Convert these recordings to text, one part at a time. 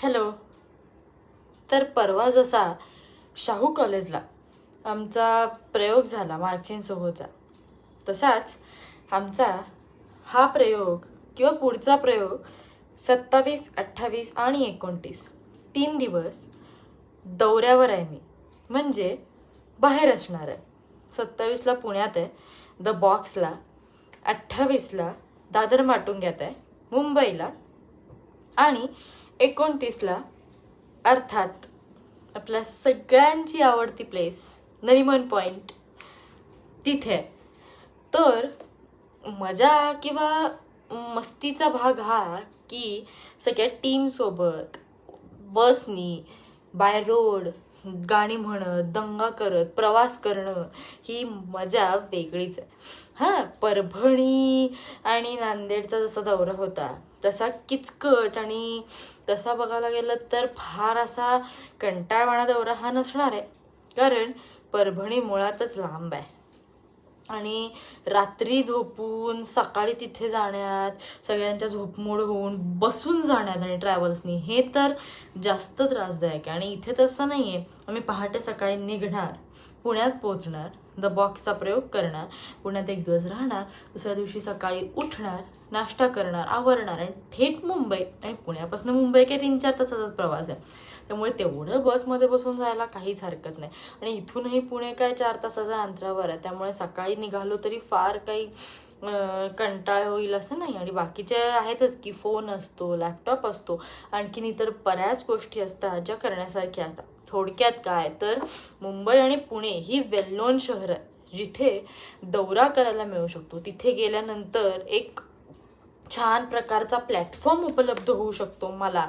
Hello. तर परवा जसा शाहू कॉलेजला आमचा प्रयोग झाला मार्क्सिन सोहोचा, तसाच आमचा हा प्रयोग किंवा पुढचा प्रयोग 27, 28 आणि 29 3 दिवस दौऱ्यावर आहे मी, म्हणजे बाहेर असणार आहे. 27ला पुण्यात आहे द बॉक्सला, 28ला दादर माटुंग्यात आहे मुंबईला, आणि 29ला अर्थात आपल्या सगळ्यांची आवडती प्लेस नरिमन पॉइंट तिथे. तर मजा किंवा मस्तीचा भाग हा की सगळ्या टीमसोबत बसनी बाय रोड गाणी म्हणत दंगा करत प्रवास करणं ही मजा वेगळीच आहे. हां, परभणी आणि नांदेडचा जसा दौरा होता तसा किचकट आणि तसा बघायला गेलं तर फार असा कंटाळवाणा दौरा हा नसणार आहे, कारण परभणी मुळातच लांब आहे आणि रात्री झोपून सकाळी तिथे जाण्यात सगळ्यांच्या झोपमोड होऊन बसून जाण्यात आणि ट्रॅव्हल्सनी हे तर जास्त त्रासदायक आहे. आणि इथे तसं नाही आहे. आम्ही पहाटे सकाळी निघणार, पुण्यात पोचणार, द बॉक्सचा प्रयोग करणार, पुण्यात एक दिवस राहणार, दुसऱ्या दिवशी सकाळी उठणार, नाश्ता करणार, आवरणार आणि थेट मुंबई. आणि पुण्यापासून मुंबई काही 3-4 तासाचाच प्रवास आहे, त्यामुळे तेवढं बसमध्ये बसून जायला काहीच हरकत नाही. आणि इथूनही पुणे काय 4 तासाच्या अंतरावर आहे, त्यामुळे सकाळी निघालो तरी फार काही कंटाळ होईल असं नाही. आणि बाकीचे आहेतच की, फोन असतो, लॅपटॉप असतो, आणखीन इतर बऱ्याच गोष्टी असतात ज्या करण्यासारख्या असतात. थोडक्यात काय तर मुंबई आणि पुणे ही वेल नोन शहरं आहे जिथे दौरा करायला मिळू शकतो. तिथे गेल्यानंतर एक छान प्रकारचा प्लॅटफॉर्म उपलब्ध होऊ शकतो मला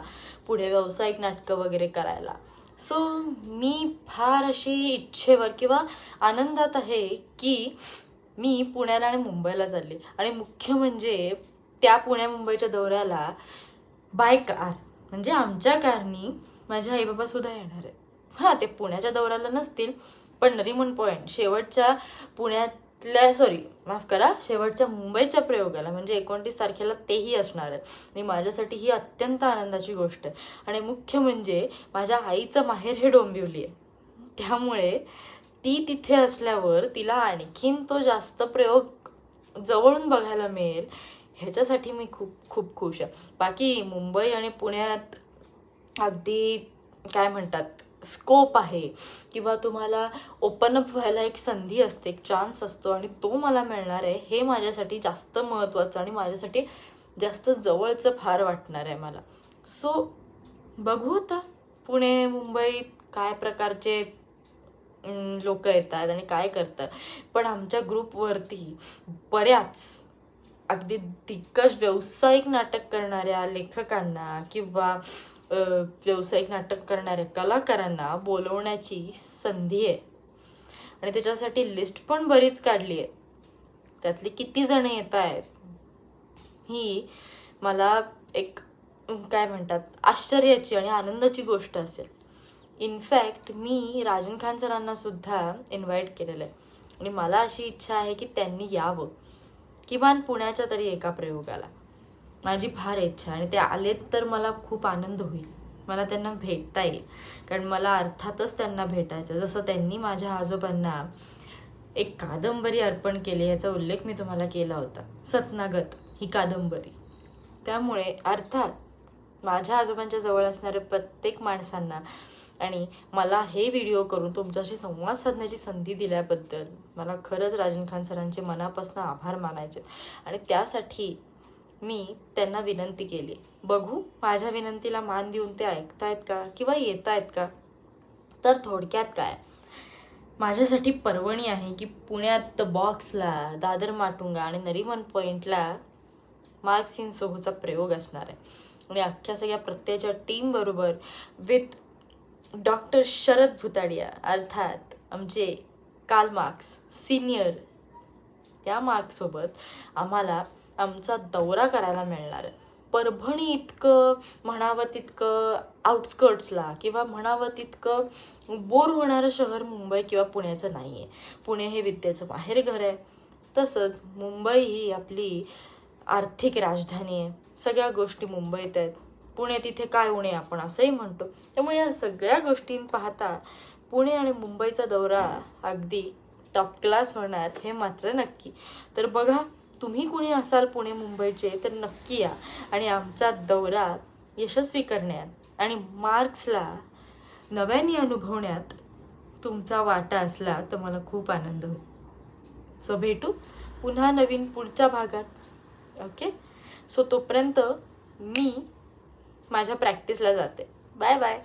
पुढे व्यावसायिक नाटकं वगैरे करायला. सो मी फार अशी इच्छेवर किंवा आनंदात आहे की मी पुण्याला आणि मुंबईला चालले, आणि मुख्य म्हणजे त्या पुण्या मुंबईच्या दौऱ्याला बाय कार, म्हणजे आमच्या कारनी माझे आईबाबा सुद्धा येणार आहेत. हां, ते पुण्याच्या दौऱ्याला नसतील, पण नरिमन पॉईंट शेवटच्या शेवटच्या मुंबईच्या प्रयोगाला म्हणजे 29 तारखेला तेही असणार आहेत. आणि माझ्यासाठी ही अत्यंत आनंदाची गोष्ट आहे. आणि मुख्य म्हणजे माझ्या आईचं माहेर हे डोंबिवली आहे, त्यामुळे ती तिथे असल्यावर तिला आणखीन तो जास्त प्रयोग जवळून बघायला मिळेल, ह्याच्यासाठी मी खूप खूप खुश आहे. बाकी मुंबई आणि पुण्यात अगदी काय म्हणतात स्कोप आहे, किंवा तुम्हाला ओपन अप व्हायला एक संधी असते, एक चान्स असतो, आणि तो मला मिळणार आहे हे माझ्यासाठी जास्त महत्त्वाचं आणि माझ्यासाठी जास्त जवळचं फार वाटणार आहे मला. सो बघू आता पुणे मुंबईत काय प्रकारचे लोक येतात आणि काय करतात. पण आमच्या ग्रुपवरती बऱ्याच अगदी दिग्गज व्यावसायिक नाटक करणाऱ्या लेखकांना किंवा व्यावसायिक नाटक करणाऱ्या कलाकारांना बोलवण्याची संधी आहे. आणि त्याच्यासाठी लिस्ट पण बरीच काढली आहे. त्यातली किती जण येत आहेत ही मला एक काय म्हणतात आश्चर्याची आणि आनंदाची गोष्ट असेल. इनफॅक्ट मी राजन खान सरांना सुद्धा इन्व्हाइट केलेलं आहे, आणि मला अशी इच्छा आहे की त्यांनी यावं किमान पुण्याच्या तरी एका प्रयोगाला. माझी फार इच्छा, आणि ते आलेत तर मला खूप आनंद होईल. मला त्यांना भेटता येईल, कारण मला अर्थातच त्यांना भेटायचं. जसं त्यांनी माझ्या आजोबांना एक कादंबरी अर्पण केली, याचा उल्लेख मी तुम्हाला केला होता, सतनागत ही कादंबरी. त्यामुळे अर्थात माझ्या आजोबांच्या जवळ असणाऱ्या प्रत्येक माणसांना आणि मला हे व्हिडिओ करून तुमच्याशी संवाद साधण्याची संधी दिल्याबद्दल मला खरंच राजन खान सरांचे मनापासून आभार मानायचे. आणि त्यासाठी मी त्यांना विनंती केली. बघू माझ्या विनंतीला मान देऊन ते ऐकतायत का किंवा येत आहेत का. तर थोडक्यात काय, माझ्यासाठी पर्वणी आहे की पुण्यात द बॉक्सला, दादर माटुंगा आणि नरिमन पॉईंटला मार्क्सिन सोहोचा प्रयोग असणार आहे. आणि अख्ख्या सगळ्या प्रत्येच्या टीमबरोबर विथ डॉक्टर शरद भुताडिया, अर्थात आमचे कार्ल मार्क्स सिनियर, त्या मार्क्ससोबत आम्हाला आमचा दौरा करायला मिळणार आहे. परभणी इतकं म्हणावं तितकं आउटस्कर्ट्सला किंवा म्हणावं तितकं बोर होणारं शहर मुंबई किंवा पुण्याचं नाही आहे. पुणे हे विद्येचं माहेरघर आहे, तसंच मुंबई ही आपली आर्थिक राजधानी आहे. सगळ्या गोष्टी मुंबईत आहेत. पुणे तिथे काय उणे आपण असंही म्हणतो. त्यामुळे या सगळ्या गोष्टी पाहता पुणे आणि मुंबईचा दौरा अगदी टॉप क्लास होणार हे मात्र नक्की. तर बघा, तुम्ही कुणी असाल पुणे मुंबईचे तर नक्की या आणि आमचा दौरा यशस्वी करण्यात आणि मार्क्सला नव्याने अनुभवण्यात तुमचा वाटा असला तर मला खूप आनंद होईल. सो भेटू पुन्हा नवीन पुढच्या भागात. ओके, सो तोपर्यंत मी माझ्या प्रॅक्टिसला जाते. Bye bye.